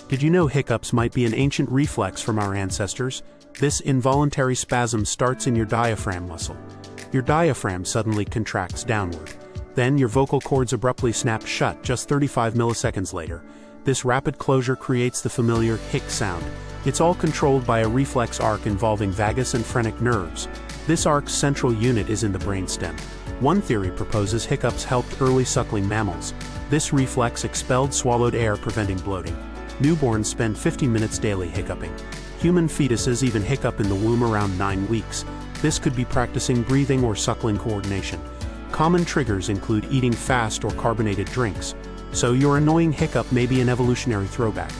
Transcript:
Did you know hiccups might be an ancient reflex from our ancestors? This involuntary spasm starts in your diaphragm muscle. Your diaphragm suddenly contracts downward. Then your vocal cords abruptly snap shut just 35 milliseconds later. This rapid closure creates the familiar hic sound. It's all controlled by a reflex arc involving vagus and phrenic nerves. This arc's central unit is in the brainstem. One theory proposes hiccups helped early suckling mammals. This reflex expelled swallowed air, preventing bloating. Newborns spend 50 minutes daily hiccuping. Human fetuses even hiccup in the womb around 9 weeks. This could be practicing breathing or suckling coordination. Common triggers include eating fast or carbonated drinks. So your annoying hiccup may be an evolutionary throwback.